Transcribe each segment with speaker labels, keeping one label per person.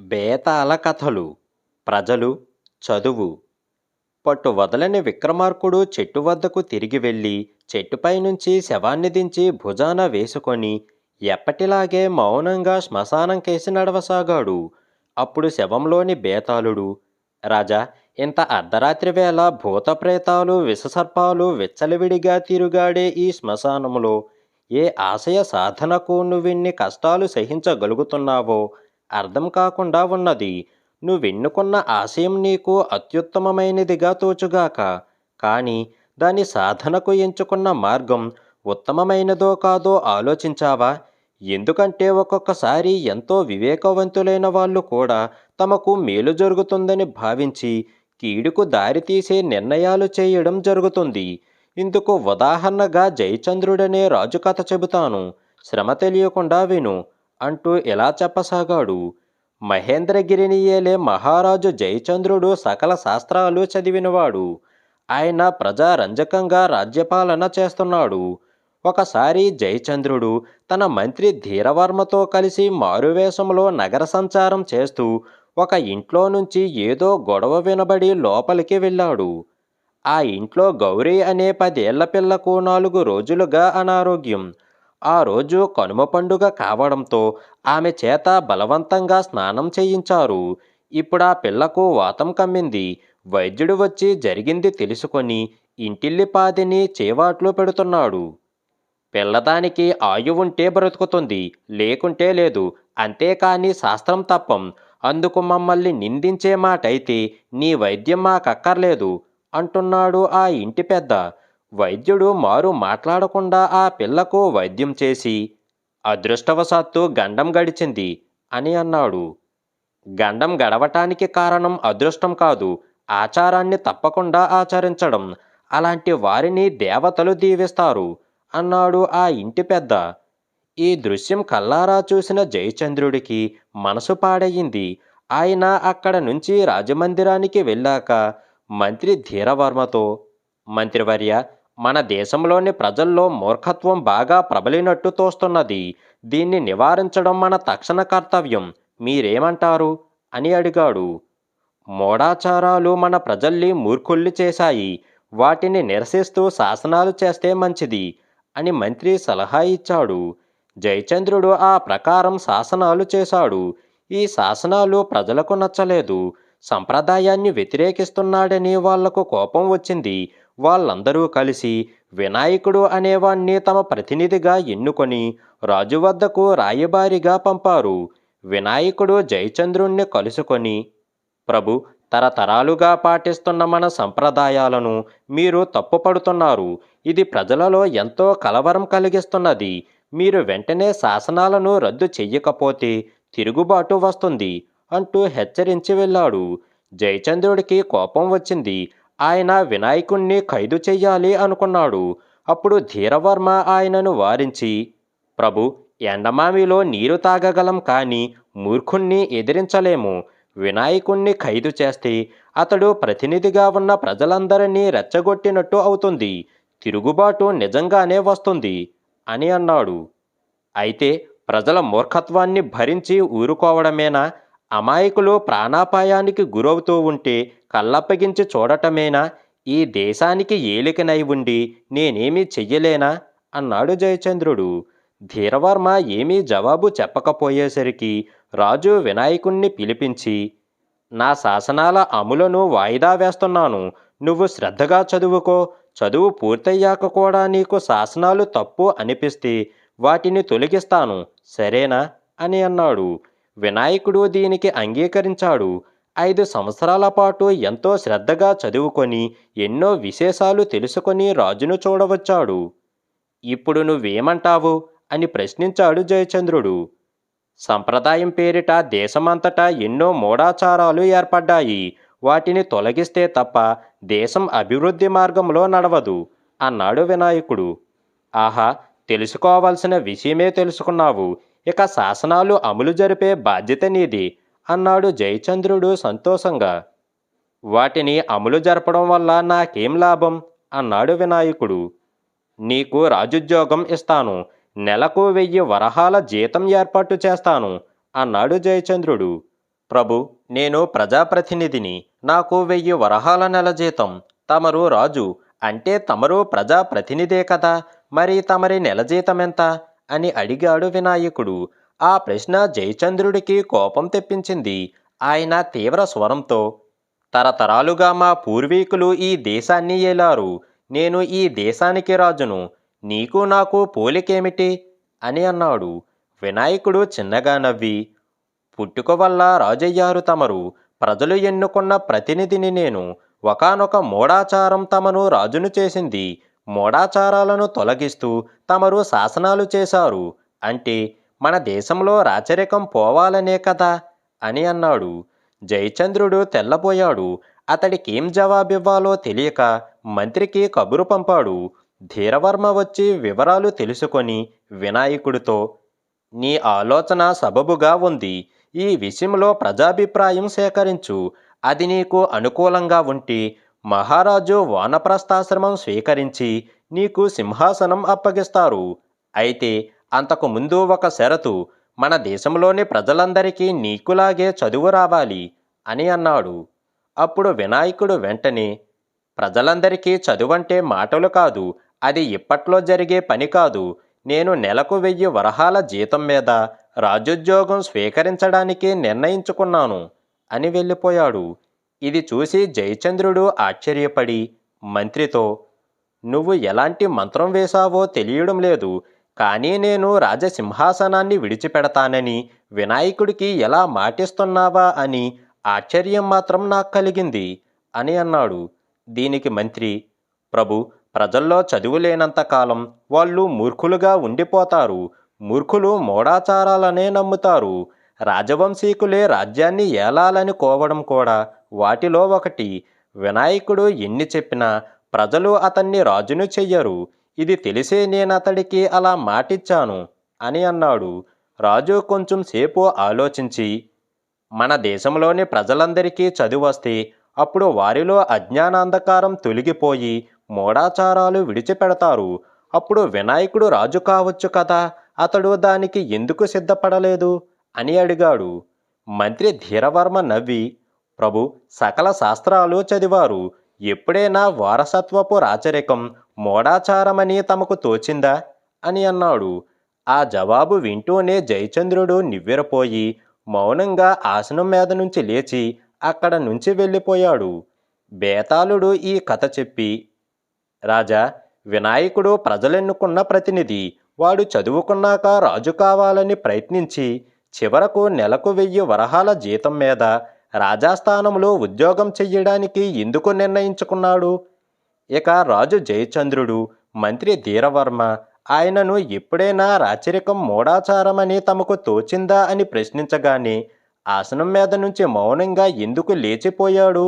Speaker 1: బేతాళ కథలు ప్రజలు చదువు పట్టు వదలని విక్రమార్కుడు చెట్టు వద్దకు తిరిగి వెళ్ళి చెట్టుపై నుంచి శవాన్ని దించి భుజాన వేసుకొని ఎప్పటిలాగే మౌనంగా శ్మశానం కేసి నడవసాగాడు. అప్పుడు శవంలోని బేతాళుడు, రాజా, ఇంత అర్ధరాత్రి వేళ భూతప్రేతాలు విషసర్పాలు విచ్చలవిడిగా తిరుగాడే ఈ శ్మశానములో ఏ ఆశయ సాధనకు నువ్విన్ని కష్టాలు సహించగలుగుతున్నావో అర్థం కాకుండా ఉన్నది. నువ్వెన్నుకున్న ఆశయం నీకు అత్యుత్తమమైనదిగా తోచుగాక, కానీ దాని సాధనకు ఎంచుకున్న మార్గం ఉత్తమమైనదో కాదో ఆలోచించావా? ఎందుకంటే ఒక్కొక్కసారి ఎంతో వివేకవంతులైన వాళ్ళు కూడా తమకు మేలు జరుగుతుందని భావించి కీడుకు దారితీసే నిర్ణయాలు చేయడం జరుగుతుంది. ఇందుకు ఉదాహరణగా జయచంద్రుడనే రాజు కథ చెబుతాను. శ్రమ తెలియకుండా విను అంటూ ఇలా చెప్పసాగాడు. మహేంద్రగిరిని ఏలే మహారాజు జయచంద్రుడు సకల శాస్త్రాలు చదివినవాడు. ఆయన ప్రజారంజకంగా రాజ్యపాలన చేస్తున్నాడు. ఒకసారి జయచంద్రుడు తన మంత్రి ధీరవర్మతో కలిసి మారువేషంలో నగర సంచారం చేస్తూ ఒక ఇంట్లో నుంచి ఏదో గొడవ వినబడి లోపలికి వెళ్ళాడు. ఆ ఇంట్లో గౌరీ అనే 10 ఏళ్ల పిల్లకు 4 రోజులుగా అనారోగ్యం. ఆ రోజు కనుమ పండుగ కావడంతో ఆమె చేత బలవంతంగా స్నానం చేయించారు. ఇప్పుడు ఆ పిల్లకు వాతం కమ్మింది. వైద్యుడు వచ్చి జరిగింది తెలుసుకొని ఇంటిల్లిపాదిని చేవాట్లు పెడుతున్నాడు. పిల్లదానికి ఆయువుంటే బ్రతుకుతుంది, లేకుంటే లేదు, అంతేకాని శాస్త్రం తప్పం. అందుకు మమ్మల్ని నిందించే మాటైతే నీ వైద్యం మాకక్కర్లేదు అంటున్నాడు ఆ ఇంటి పెద్ద. వైద్యుడు మారు మాట్లాడకుండా ఆ పిల్లకు వైద్యం చేసి, అదృష్టవశాత్తు గండం గడిచింది అని అన్నాడు. గండం గడవటానికి కారణం అదృష్టం కాదు, ఆచారాన్ని తప్పకుండా ఆచరించడం. అలాంటి వారిని దేవతలు దీవిస్తారు అన్నాడు ఆ ఇంటి పెద్ద. ఈ దృశ్యం కల్లారా చూసిన జయచంద్రుడికి మనసు పాడయింది. ఆయన అక్కడ నుంచి రాజమందిరానికి వెళ్ళాక మంత్రి ధీరవర్మతో, మంత్రివర్య, మన దేశంలోని ప్రజల్లో మూర్ఖత్వం బాగా ప్రబలినట్టు తోస్తున్నది. దీన్ని నివారించడం మన తక్షణ కర్తవ్యం. మీరేమంటారు అని అడిగాడు. మూఢాచారాలు మన ప్రజల్ని మూర్ఖుల్ని చేశాయి. వాటిని నిరసిస్తూ శాసనాలు చేస్తే మంచిది అని మంత్రి సలహా ఇచ్చాడు. జయచంద్రుడు ఆ ప్రకారం శాసనాలు చేశాడు. ఈ శాసనాలు ప్రజలకు నచ్చలేదు. సంప్రదాయాన్ని వ్యతిరేకిస్తున్నాడని వాళ్లకు కోపం వచ్చింది. వాళ్ళందరూ కలిసి వినాయకుడు అనేవాణ్ణి తమ ప్రతినిధిగా ఎన్నుకొని రాజు వద్దకు రాయబారిగా పంపారు. వినాయకుడు జయచంద్రుణ్ణి కలుసుకొని, ప్రభు, తరతరాలుగా పాటిస్తున్న మన సంప్రదాయాలను మీరు తప్పుపడుతున్నారు. ఇది ప్రజలలో ఎంతో కలవరం కలిగిస్తున్నది. మీరు వెంటనే శాసనాలను రద్దు చెయ్యకపోతే తిరుగుబాటు వస్తుంది అంటూ హెచ్చరించి వెళ్ళాడు. జయచంద్రుడికి కోపం వచ్చింది. ఆయన వినాయకుణ్ణి ఖైదు చెయ్యాలి అనుకున్నాడు. అప్పుడు ధీరవర్మ ఆయనను వారించి, ప్రభు, ఎండమామిలో నీరు తాగగలం కానీ మూర్ఖుణ్ణి ఎదిరించలేము. వినాయకుణ్ణి ఖైదు చేస్తే అతడు ప్రతినిధిగా ఉన్న ప్రజలందరినీ రెచ్చగొట్టినట్టు అవుతుంది. తిరుగుబాటు నిజంగానే వస్తుంది అని అన్నాడు. అయితే ప్రజల మూర్ఖత్వాన్ని భరించి ఊరుకోవడమేనా? అమాయకులు ప్రాణాపాయానికి గురవుతూ ఉంటే కళ్ళప్పగించి చూడటమేనా? ఈ దేశానికి ఏలికనై ఉండి నేనేమీ చెయ్యలేనా అన్నాడు జయచంద్రుడు. ధీరవర్మ ఏమీ జవాబు చెప్పకపోయేసరికి రాజు వినాయకుణ్ణి పిలిపించి, నా శాసనాల అమలును వాయిదా వేస్తున్నాను. నువ్వు శ్రద్ధగా చదువుకో. చదువు పూర్తయ్యాక కూడా నీకు శాసనాలు తప్పు అనిపిస్తే వాటిని తొలగిస్తాను, సరేనా అని అన్నాడు. వినాయకుడు దీనికి అంగీకరించాడు. 5 సంవత్సరాల పాటు ఎంతో శ్రద్ధగా చదువుకొని ఎన్నో విశేషాలు తెలుసుకొని రాజును చూడవచ్చాడు. ఇప్పుడు నువ్వేమంటావు అని ప్రశ్నించాడు జయచంద్రుడు. సంప్రదాయం పేరిట దేశమంతటా ఎన్నో మూఢాచారాలు ఏర్పడ్డాయి. వాటిని తొలగిస్తే తప్ప దేశం అభివృద్ధి మార్గంలో నడవదు అన్నాడు వినాయకుడు. ఆహా, తెలుసుకోవాల్సిన విషయమే తెలుసుకున్నావు. ఇక శాసనాలు అమలు జరిపే బాధ్యత నీది అన్నాడు జయచంద్రుడు సంతోషంగా. వాటిని అమలు జరపడం వల్ల నాకేం లాభం అన్నాడు వినాయకుడు. నీకు రాజుద్యోగం ఇస్తాను. నెలకు 1000 వరహాల జీతం ఏర్పాటు చేస్తాను అన్నాడు జయచంద్రుడు. ప్రభు, నేను ప్రజాప్రతినిధిని. నాకు 1000 వరహాల నెల జీతం. తమరు రాజు, అంటే తమరు ప్రజాప్రతినిధే కదా, మరి తమరి నెల జీతమెంత అని అడిగాడు వినాయకుడు. ఆ ప్రశ్న జయచంద్రుడికి కోపం తెప్పించింది. ఆయన తీవ్ర స్వరంతో, తరతరాలుగా మా పూర్వీకులు ఈ దేశాన్ని ఏలారు. నేను ఈ దేశానికి రాజును. నీకు నాకు పోలికేమిటి అని అన్నాడు. వినాయకుడు చిన్నగా నవ్వి, పుట్టుక వల్ల రాజయ్యారు తమరు. ప్రజలు ఎన్నుకున్న ప్రతినిధిని నేను. ఒకానొక మూఢాచారం తమను రాజును చేసింది. మూఢాచారాలను తొలగిస్తూ తమరు శాసనాలు చేశారు. అంటే మన దేశంలో రాచరికం పోవాలనే కదా అని అన్నాడు. జయచంద్రుడు తెల్లబోయాడు. అతడికేం జవాబివ్వాలో తెలియక మంత్రికి కబురు పంపాడు. ధీరవర్మ వచ్చి వివరాలు తెలుసుకొని వినాయకుడితో, నీ ఆలోచన సబబుగా ఉంది. ఈ విషయంలో ప్రజాభిప్రాయం సేకరించు. అది నీకు అనుకూలంగా ఉంటే మహారాజు వానప్రస్థాశ్రమం స్వీకరించి నీకు సింహాసనం అప్పగిస్తారు. అయితే అంతకుముందు ఒక షరతు, మన దేశంలోని ప్రజలందరికీ నీకులాగే చదువు రావాలి అని అన్నాడు. అప్పుడు వినాయకుడు వెంటనే, ప్రజలందరికీ చదువంటే మాటలు కాదు, అది ఇప్పట్లో జరిగే పని కాదు. నేను నెలకు 1000 వరహాల జీతం మీద రాజోద్యోగం స్వీకరించడానికి నిర్ణయించుకున్నాను అని వెళ్ళిపోయాడు. ఇది చూసి జయచంద్రుడు ఆశ్చర్యపడి మంత్రితో, నువ్వు ఎలాంటి మంత్రం వేశావో తెలియడం లేదు, కానీ నేను రాజసింహాసనాన్ని విడిచిపెడతానని వినాయకుడికి ఎలా మాటిస్తున్నావా అని ఆశ్చర్యం మాత్రం నాకు కలిగింది అని అన్నాడు. దీనికి మంత్రి, ప్రభు, ప్రజల్లో చదువు లేనంతకాలం వాళ్ళు మూర్ఖులుగా ఉండిపోతారు. మూర్ఖులు మూఢాచారాలనే నమ్ముతారు. రాజవంశీకులే రాజ్యాన్ని ఏలాలని కోవడం కూడా వాటిలో ఒకటి. వినాయకుడు ఎన్ని చెప్పినా ప్రజలు అతన్ని రాజును చెయ్యరు. ఇది తెలిసే నేనతడికి అలా మాటిచ్చాను అని అన్నాడు. రాజు కొంచెం సేపు ఆలోచించి, మన దేశంలోని ప్రజలందరికీ చదువొస్తే అప్పుడు వారిలో అజ్ఞానాంధకారం తొలగిపోయి మూఢాచారాలు విడిచిపెడతారు. అప్పుడు వినాయకుడు రాజు కావచ్చు కదా, అతడు దానికి ఎందుకు సిద్ధపడలేదు అని అడిగాడు. మంత్రి ధీరవర్మ నవ్వి, ప్రభు, సకల శాస్త్రాలు చదివారు. ఎప్పుడైనా వారసత్వపు రాచరికం మూఢాచారమని తమకు తోచిందా అని అన్నాడు. ఆ జవాబు వింటూనే జయచంద్రుడు నివ్వెరపోయి మౌనంగా ఆసనం మీద నుంచి లేచి అక్కడ నుంచి వెళ్ళిపోయాడు. బేతాళుడు ఈ కథ చెప్పి, రాజా, వినాయకుడు ప్రజలెన్నుకున్న ప్రతినిధి. వాడు చదువుకున్నాక రాజు కావాలని ప్రయత్నించి చివరకు నెలకు 1000 వరహాల జీతం మీద రాజాస్థానంలో ఉద్యోగం చెయ్యడానికి ఎందుకు నిర్ణయించుకున్నాడు? ఇక రాజు జయచంద్రుడు, మంత్రి ధీరవర్మ ఆయనను ఎప్పుడైనా రాచరికం మూఢాచారమని తమకు తోచిందా అని ప్రశ్నించగానే ఆసనం మీద నుంచి మౌనంగా ఎందుకు లేచిపోయాడు?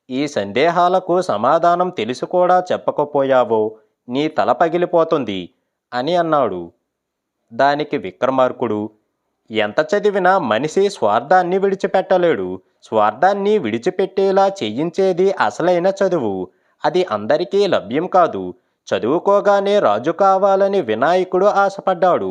Speaker 1: ఈ సందేహాలకు సమాధానం తెలిసి కూడా చెప్పకపోయావో నీ తల పగిలిపోతుంది అని అన్నాడు. దానికి విక్రమార్కుడు, ఎంత చదివినా మనిషి స్వార్థాన్ని విడిచిపెట్టలేడు. స్వార్థాన్ని విడిచిపెట్టేలా చేయించేది అసలైన చదువు. అది అందరికీ లభ్యం కాదు. చదువుకోగానే రాజు కావాలని వినాయకుడు ఆశపడ్డాడు.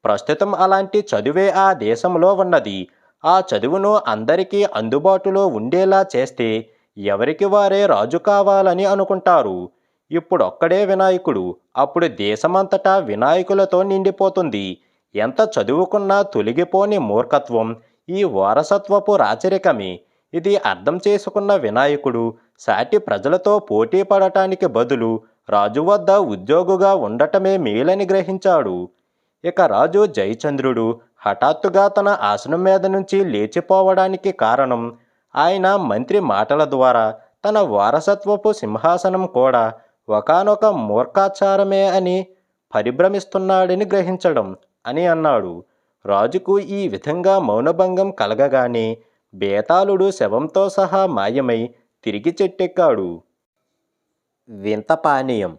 Speaker 1: ప్రస్తుతం అలాంటి చదువే ఆ దేశంలో ఉన్నది. ఆ చదువును అందరికీ అందుబాటులో ఉండేలా చేస్తే ఎవరికి వారే రాజు కావాలని అనుకుంటారు. ఇప్పుడొక్కడే వినాయకుడు, అప్పుడు దేశమంతటా వినాయకులతో నిండిపోతుంది. ఎంత చదువుకున్నా తొలగిపోని మూర్ఖత్వం ఈ వారసత్వపు రాచరికమే. ఇది అర్థం చేసుకున్న వినాయకుడు సాటి ప్రజలతో పోటీ పడటానికి బదులు రాజు వద్ద ఉద్యోగుగా ఉండటమే మేలని గ్రహించాడు. ఇక రాజు జయచంద్రుడు హఠాత్తుగా తన ఆసనం మీద నుంచి లేచిపోవడానికి కారణం ఆయన మంత్రి మాటల ద్వారా తన వారసత్వపు సింహాసనం కూడా ఒకానొక మూర్ఖాచారమే అని పరిభ్రమిస్తున్నాడని గ్రహించడం అని అన్నాడు. రాజుకు ఈ విధంగా మౌనభంగం కలగగానే బేతాళుడు శవంతో సహా మాయమై తిరిగి చెట్టెక్కాడు. వింత పానీయం.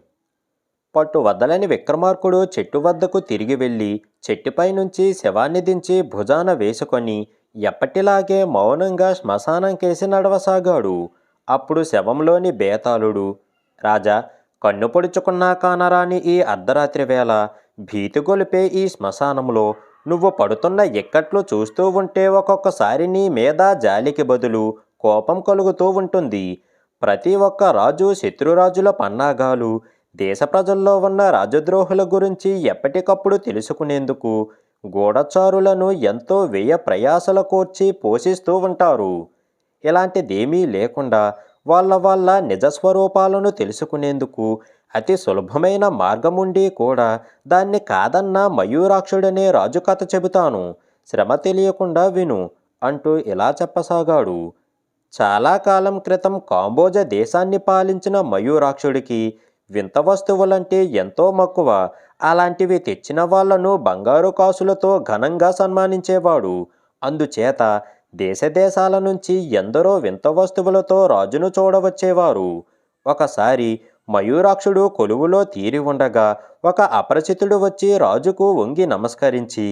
Speaker 1: పట్టు వదలని విక్రమార్కుడు చెట్టు వద్దకు తిరిగి వెళ్ళి చెట్టుపై నుంచి శవాన్ని దించి భుజాన వేసుకొని ఎప్పటిలాగే మౌనంగా శ్మశానంకేసి నడవసాగాడు. అప్పుడు శవంలోని బేతాళుడు, రాజా, కన్ను పొడుచుకున్నా కానరాని ఈ అర్ధరాత్రి వేళ భీతిగొలిపే ఈ శ్మశానంలో నువ్వు పడుతున్న ఇక్కట్లు చూస్తూ ఉంటే ఒక్కొక్కసారి నీ మీద జాలికి బదులు కోపం కలుగుతూ ఉంటుంది. ప్రతి ఒక్క రాజు శత్రురాజుల పన్నాగాలు, దేశ ప్రజల్లో ఉన్న రాజద్రోహుల గురించి ఎప్పటికప్పుడు తెలుసుకునేందుకు గూఢచారులను ఎంతో వ్యయ ప్రయాసల కోర్చి పోషిస్తూ ఉంటారు. ఇలాంటిదేమీ లేకుండా వాళ్ళ నిజస్వరూపాలను తెలుసుకునేందుకు అతి సులభమైన మార్గముండి కూడా దాన్ని కాదన్న మయూరాక్షుడనే రాజు కథ చెబుతాను. శ్రమ తెలియకుండా విను అంటూ ఇలా చెప్పసాగాడు. చాలా కాలం క్రితం కాంబోజ దేశాన్ని పాలించిన మయూరాక్షుడికి వింత వస్తువులంటే ఎంతో మక్కువ. అలాంటివి తెచ్చిన వాళ్లను బంగారు కాసులతో ఘనంగా సన్మానించేవాడు. అందుచేత దేశదేశాల నుంచి ఎందరో వింత వస్తువులతో రాజును చూడవచ్చేవారు. ఒకసారి మయూరాక్షుడు కొలువులో తీరి ఉండగా ఒక అపరిచితుడు వచ్చి రాజుకు వంగి నమస్కరించి,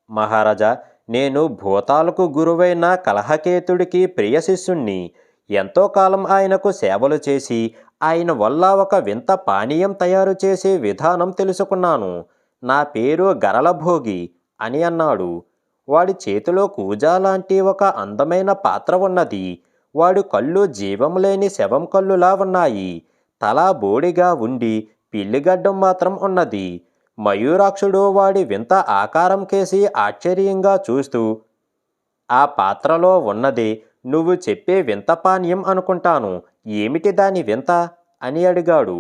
Speaker 1: మహారాజా, నేను భూతాలకు గురువైన కలహకేతుడికి ప్రియ శిష్యుణ్ణి. ఎంతో కాలం ఆయనకు సేవలు చేసి ఆయన వల్ల ఒక వింత పానీయం తయారు చేసే విధానం తెలుసుకున్నాను. నా పేరు గరళభోగి అని అన్నాడు. వాడి చేతిలో కూజా లాంటి ఒక అందమైన పాత్ర ఉన్నది. వాడి కళ్ళు జీవం లేని శవం కళ్ళులా ఉన్నాయి. తల బోడిగా ఉండి పిల్లిగడ్డం మాత్రం ఉన్నది. మయూరాక్షుడు వాడి వింత ఆకారం కేసి ఆశ్చర్యంగా చూస్తూ, ఆ పాత్రలో ఉన్నది నువ్వు చెప్పే వింత పానీయం అనుకుంటాను. ఏమిటి దాని వింత అని అడిగాడు.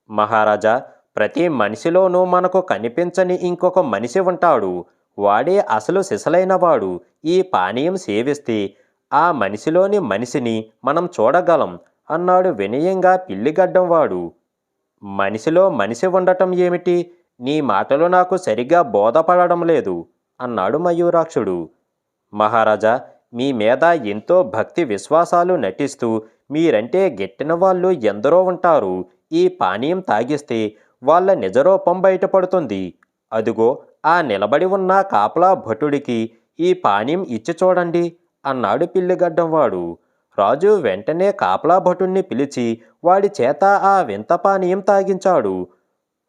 Speaker 1: మహారాజా, ప్రతి మనిషిలోనూ మనకు కనిపించని ఇంకొక మనిషి ఉంటాడు. వాడే అసలు సిసలైనవాడు. ఈ పానీయం సేవిస్తే ఆ మనిషిలోని మనిషిని మనం చూడగలం అన్నాడు వినయంగా పిల్లిగడ్డం వాడు. మనిషిలో మనిషి ఉండటం ఏమిటి? నీ మాటలు నాకు సరిగా బోధపడడం లేదు అన్నాడు మయూరాక్షుడు. మహారాజా, మీ మీద ఎంతో భక్తి విశ్వాసాలు నటిస్తూ మీరంటే గిట్టిన వాళ్ళు ఎందరో ఉంటారు. ఈ పానీయం తాగిస్తే వాళ్ళ నిజరూపం బయటపడుతుంది. అదిగో ఆ నిలబడి ఉన్న కాపలా భటుడికి ఈ పానీయం ఇచ్చి చూడండి అన్నాడు పిల్లిగడ్డంవాడు. రాజు వెంటనే కాపలా భటుణ్ణి పిలిచి వాడి చేత ఆ వింత పానీయం తాగించాడు.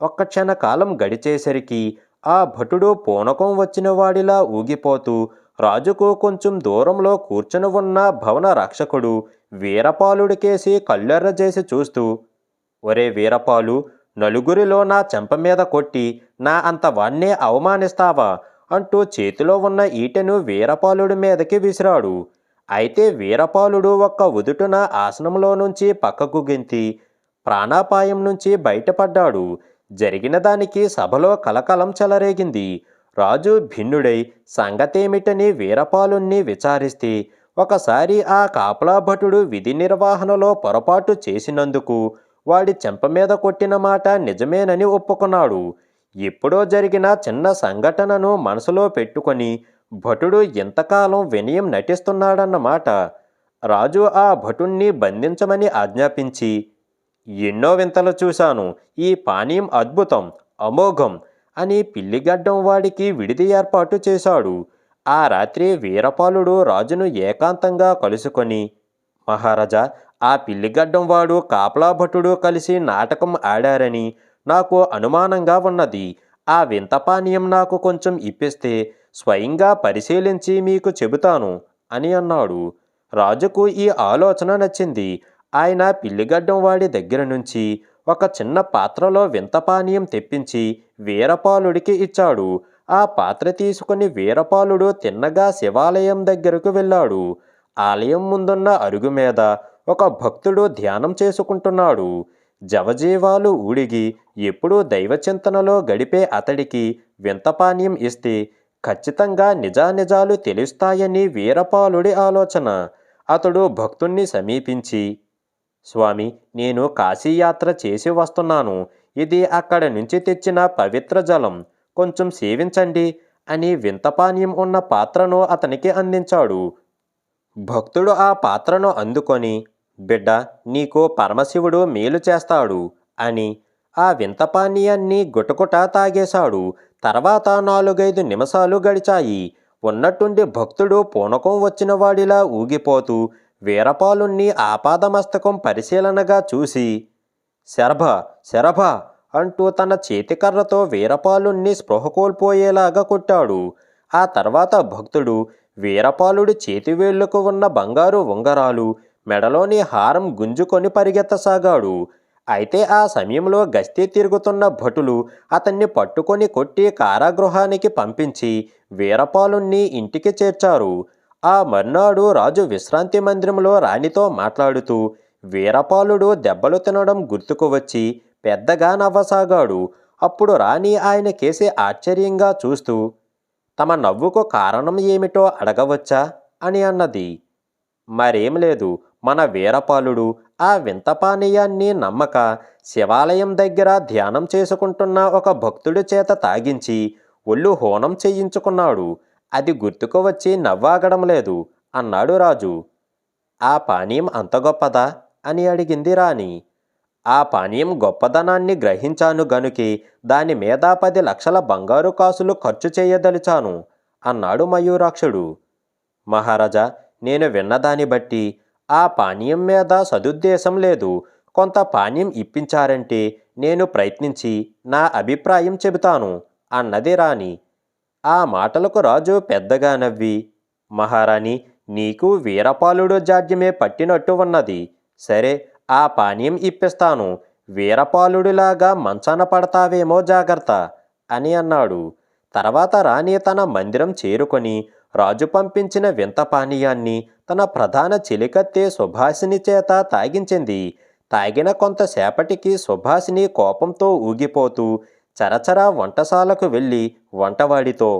Speaker 1: ఒక్క క్షణకాలం గడిచేసరికి ఆ భటుడు పూనకం వచ్చిన వాడిలా ఊగిపోతూ రాజుకు కొంచెం దూరంలో కూర్చుని ఉన్న భవన రక్షకుడు వీరపాలుడికేసి కళ్ళెర్ర చేసి చూస్తూ, ఒరే వీరపాలు, నలుగురిలో నా చెంప మీద కొట్టి నా అంత వాణ్ణే అవమానిస్తావా అంటూ చేతిలో ఉన్న ఈటెను వీరపాలుడి మీదకి విసిరాడు. అయితే వీరపాలుడు ఒక్క ఉదుటున ఆసనంలో నుంచి పక్కకు గెంతి ప్రాణాపాయం నుంచి బయటపడ్డాడు. జరిగిన దానికి సభలో కలకలం చెలరేగింది. రాజు భిన్నుడై సంగతేమిటని వీరపాలుణ్ణి విచారిస్తే ఒకసారి ఆ కాపలా భటుడు విధి నిర్వహణలో పొరపాటు చేసినందుకు వాడి చెంప మీద కొట్టిన మాట నిజమేనని ఒప్పుకున్నాడు. ఎప్పుడో జరిగిన చిన్న సంఘటనను మనసులో పెట్టుకొని భటుడు ఎంతకాలం వినయం నటిస్తున్నాడన్నమాట. రాజు ఆ భటుణ్ణి బంధించమని ఆజ్ఞాపించి, ఎన్నో వింతలు చూశాను, ఈ పానీయం అద్భుతం, అమోఘం అని పిల్లిగడ్డం వాడికి విడిది ఏర్పాటు చేశాడు. ఆ రాత్రి వీరపాలుడు రాజును ఏకాంతంగా కలుసుకొని, మహారాజా, ఆ పిల్లిగడ్డం వాడు కాపలా భటుడు కలిసి నాటకం ఆడారని నాకు అనుమానంగా ఉన్నది. ఆ వింత పానీయం నాకు కొంచెం ఇప్పిస్తే స్వయంగా పరిశీలించి మీకు చెబుతాను అని అన్నాడు. రాజుకు ఈ ఆలోచన నచ్చింది. ఆయన పిల్లిగడ్డం వాడి దగ్గర నుంచి ఒక చిన్న పాత్రలో వింత పానీయం తెప్పించి వీరపాలుడికి ఇచ్చాడు. ఆ పాత్ర తీసుకుని వీరపాలుడు తిన్నగా శివాలయం దగ్గరకు వెళ్ళాడు. ఆలయం ముందున్న అరుగు మీద ఒక భక్తుడు ధ్యానం చేసుకుంటున్నాడు. జవజీవాలు ఊడిగి ఎప్పుడూ దైవచింతనలో గడిపే అతడికి వింత పానీయం ఇస్తే ఖచ్చితంగా నిజానిజాలు తెలుస్తాయని వీరపాలుడి ఆలోచన. అతడు భక్తుణ్ణి సమీపించి, స్వామి, నేను కాశీయాత్ర చేసి వస్తున్నాను. ఇది అక్కడ నుంచి తెచ్చిన పవిత్ర జలం, కొంచెం సేవించండి అని వింత పానీయం ఉన్న పాత్రను అతనికి అందించాడు. భక్తుడు ఆ పాత్రను అందుకొని, బిడ్డ, నీకు పరమశివుడు మేలు చేస్తాడు అని ఆ వింత పానీయాన్ని గుటగుట తాగేశాడు. తర్వాత 4-5 నిమిషాలు గడిచాయి. ఉన్నట్టుండి భక్తుడు పూనకం వచ్చిన వాడిలా ఊగిపోతూ వీరపాలుణ్ణి ఆపాదమస్తకం పరిశీలనగా చూసి, శరభ శరభ అంటూ తన చేతికర్రతో వీరపాలుణ్ణి స్పృహ కోల్పోయేలాగా కొట్టాడు. ఆ తర్వాత భక్తుడు వీరపాలుడి చేతివేళ్లకు ఉన్న బంగారు ఉంగరాలు, మెడలోని హారం గుంజుకొని పరిగెత్తసాగాడు. అయితే ఆ సమయంలో గస్తీ తిరుగుతున్న భటులు అతన్ని పట్టుకొని కొట్టి కారాగృహానికి పంపించి వీరపాలుణ్ణి ఇంటికి చేర్చారు. ఆ మర్నాడు రాజు విశ్రాంతి మందిరంలో రాణితో మాట్లాడుతూ వీరపాలుడు దెబ్బలు తినడం గుర్తుకు వచ్చి పెద్దగా నవ్వసాగాడు. అప్పుడు రాణి ఆయన కేసి ఆశ్చర్యంగా చూస్తూ, తమ నవ్వుకు కారణం ఏమిటో అడగవచ్చా అని అన్నది. మరేం లేదు, మన వీరపాలుడు ఆ వింత పానీయాన్ని నమ్మక శివాలయం దగ్గర ధ్యానం చేసుకుంటున్న ఒక భక్తుడి చేత తాగించి ఒళ్ళు హోనం చేయించుకున్నాడు. అది గుర్తుకు వచ్చి నవ్వాగడం లేదు అన్నాడు రాజు. ఆ పానీయం అంత గొప్పదా అని అడిగింది రాణి. ఆ పానీయం గొప్పదనాన్ని గ్రహించాను గనుకే దాని మీద 10 లక్షల బంగారు కాసులు ఖర్చు చేయదలిచాను అన్నాడు మయూరాక్షుడు. మహారాజా, నేను విన్నదాన్ని బట్టి ఆ పానీయం మీద సదుద్దేశం లేదు. కొంత పానీయం ఇప్పించారంటే నేను ప్రయత్నించి నా అభిప్రాయం చెబుతాను అన్నది రాణి. ఆ మాటలకు రాజు పెద్దగా నవ్వి, మహారాణి, నీకు వీరపాలుడు జాడ్యమే పట్టినట్టు ఉన్నది. సరే, ఆ పానీయం ఇప్పిస్తాను. వీరపాలుడిలాగా మంచాన పడతావేమో జాగ్రత్త అని అన్నాడు. తర్వాత రాణి తన మందిరం చేరుకొని రాజు పంపించిన వింత పానీయాన్ని తన ప్రధాన చెలికత్తె సుభాషిణి చేత తాగించింది. తాగిన కొంతసేపటికి సుభాషిణి కోపంతో ఊగిపోతూ చరచరా వంటశాలకు వెళ్ళి వంటవాడితో,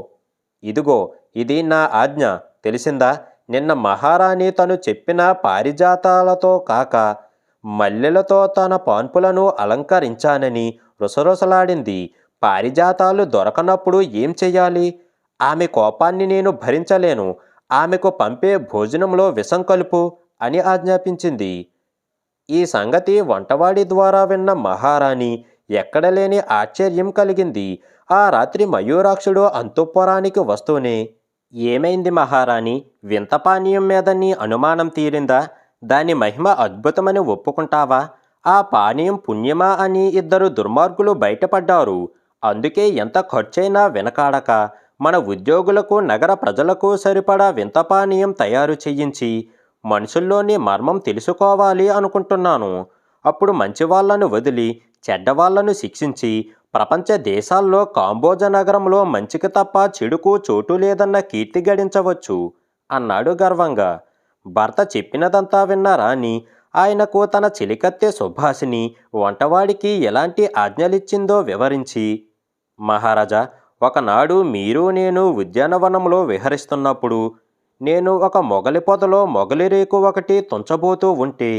Speaker 1: ఇదిగో, ఇది నా ఆజ్ఞ, తెలిసిందా? నిన్న మహారాణి తను చెప్పిన పారిజాతాలతో కాక మల్లెలతో తన పాన్పులను అలంకరించానని రుసరుసలాడింది. పారిజాతాలు దొరకనప్పుడు ఏం చెయ్యాలి? ఆమె కోపాన్ని నేను భరించలేను. ఆమెకు పంపే భోజనంలో విషం కలుపు అని ఆజ్ఞాపించింది. ఈ సంగతి వంటవాడి ద్వారా విన్న మహారాణి ఎక్కడలేని ఆశ్చర్యం కలిగింది. ఆ రాత్రి మయూరాక్షుడు అంతఃపురానికి వస్తూనే, ఏమైంది మహారాణి? వింత పానీయం మీద నీ అనుమానం తీరిందా? దాని మహిమ అద్భుతమని ఒప్పుకుంటావా? ఆ పానీయం పుణ్యమా అని 2 దుర్మార్గులు బయటపడ్డారు. అందుకే ఎంత ఖర్చైనా వెనకాడక మన ఉద్యోగులకు, నగర ప్రజలకు సరిపడా వింత పానీయం తయారు చేయించి మనుషుల్లోని మర్మం తెలుసుకోవాలి అనుకుంటున్నాను. అప్పుడు మంచివాళ్లను వదిలి చెడ్డవాళ్లను శిక్షించి ప్రపంచ దేశాల్లో కాంబోజ నగరంలో మంచికి తప్ప చెడుకు చోటు లేదన్న కీర్తి గడించవచ్చు అన్నాడు గర్వంగా. భర్త చెప్పినదంతా విన్న రాణి ఆయనకు తన చెలికత్తె సుభాషిణి వంటవాడికి ఎలాంటి ఆజ్ఞలిచ్చిందో వివరించి, మహారాజా, ఒకనాడు మీరు నేను ఉద్యానవనంలో విహరిస్తున్నప్పుడు నేను ఒక మొగలి పొదలో మొగలి రేకు ఒకటి తుంచబోతూ ఉంటే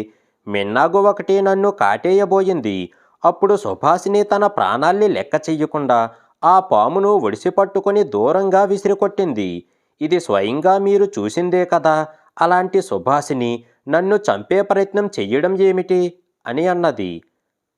Speaker 1: మిన్నాగు ఒకటి నన్ను కాటేయబోయింది. అప్పుడు సుభాషిణి తన ప్రాణాల్ని లెక్క చెయ్యకుండా ఆ పామును ఒడిసి పట్టుకొని దూరంగా విసిరికొట్టింది. ఇది స్వయంగా మీరు చూసిందే కదా. అలాంటి సుభాషిణి నన్ను చంపే ప్రయత్నం చెయ్యడం ఏమిటి అని అన్నది.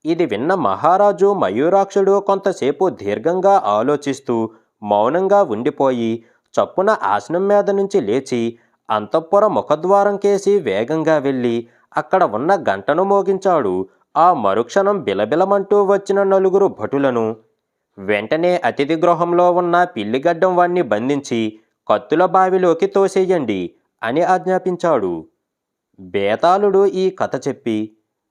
Speaker 1: ఇది విన్న మహారాజు మయూరాక్షుడు కొంతసేపు దీర్ఘంగా ఆలోచిస్తూ మౌనంగా ఉండిపోయి చప్పున ఆసనం మీద నుంచి లేచి అంతఃపుర ముఖద్వారం కేసి వేగంగా వెళ్ళి అక్కడ ఉన్న గంటను మోగించాడు. ఆ మరుక్షణం బిలబిలమంటూ వచ్చిన 4 భటులను వెంటనే అతిథి గృహంలో ఉన్న పిల్లిగడ్డం వాణ్ణి బంధించి కత్తుల బావిలోకి తోసేయండి అని ఆజ్ఞాపించాడు. బేతాళుడు ఈ కథ చెప్పి,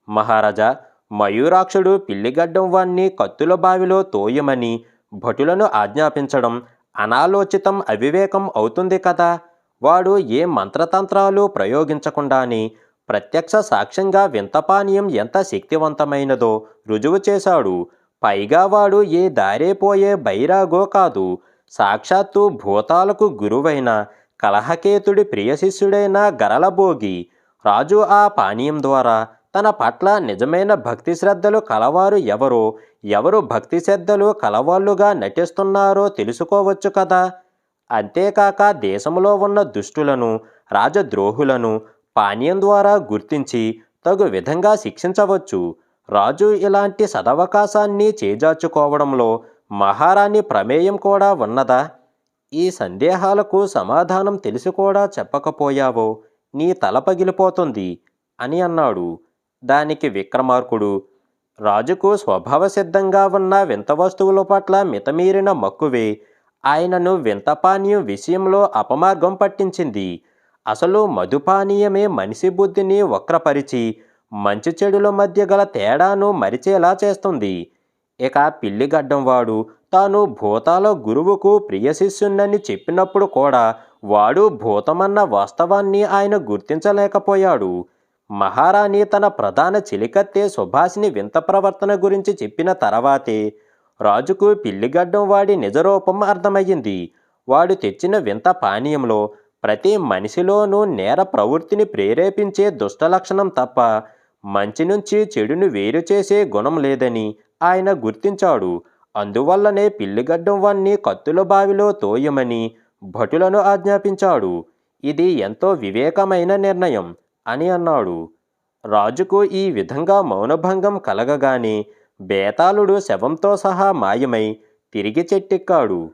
Speaker 1: మహారాజా, మయూరాక్షుడు పిల్లిగడ్డం వాణ్ణి కత్తుల బావిలో తోయమని భటులను ఆజ్ఞాపించడం అనాలోచితం, అవివేకం అవుతుంది కదా. వాడు ఏ మంత్రతంత్రాలు ప్రయోగించకుండానే ప్రత్యక్ష సాక్ష్యంగా వింతపానీయం ఎంత శక్తివంతమైనదో రుజువు చేశాడు. పైగా వాడు ఏ దారేపోయే బైరాగో కాదు. సాక్షాత్తు భూతాలకు గురువైన కలహకేతుడి ప్రియ శిష్యుడైన గరళభోగి. రాజు ఆ పానీయం ద్వారా తన పట్ల నిజమైన భక్తి శ్రద్ధలు కలవారు ఎవరో, ఎవరు భక్తి శ్రద్ధలు కలవాళ్ళుగా నటిస్తున్నారో తెలుసుకోవచ్చు కదా. అంతేకాక దేశంలో ఉన్న దుష్టులను, రాజద్రోహులను పానీయం ద్వారా గుర్తించి తగు విధంగా శిక్షించవచ్చు. రాజు ఇలాంటి సదవకాశాన్ని చేజార్చుకోవడంలో మహారాణి ప్రమేయం కూడా ఉన్నదా? ఈ సందేహాలకు సమాధానం తెలిసి కూడా చెప్పకపోయావో నీ తల పగిలిపోతుంది అని అన్నాడు. దానికి విక్రమార్కుడు, రాజుకు స్వభావ సిద్ధంగా ఉన్న వింత వస్తువుల పట్ల మితమీరిన మక్కువే ఆయనను వింతపానీయం విషయంలో అపమార్గం పట్టించింది. అసలు మధుపానీయమే మనిషి బుద్ధిని వక్రపరిచి మంచి చెడుల మధ్య గల తేడాను మరిచేలా చేస్తుంది. ఇక పిల్లిగడ్డంవాడు తాను భూతాల గురువుకు ప్రియ శిష్యున్నని చెప్పినప్పుడు కూడా వాడు భూతమన్న వాస్తవాన్ని ఆయన గుర్తించలేకపోయాడు. మహారాణి తన ప్రధాన చెలికత్తె సుభాషిని వింత ప్రవర్తన గురించి చెప్పిన తర్వాతే రాజుకు పిల్లిగడ్డం వాడి నిజరూపం అర్థమయ్యింది. వాడు తెచ్చిన వింత పానీయంలో ప్రతి మనిషిలోనూ నేర ప్రవృత్తిని ప్రేరేపించే దుష్ట లక్షణం తప్ప మంచి నుంచి చెడును వేరు చేసే గుణం లేదని ఆయన గుర్తించాడు. అందువల్లనే పిల్లిగడ్డం వాణ్ణి కత్తుల బావిలో తోయమని భటులను ఆజ్ఞాపించాడు. ఇది ఎంతో వివేకమైన నిర్ణయం అని అన్నాడు. రాజుకు ఈ విధంగా మౌనభంగం కలగగానే బేతాళుడు శవంతో సహా మాయమై తిరిగి చెట్టెక్కాడు.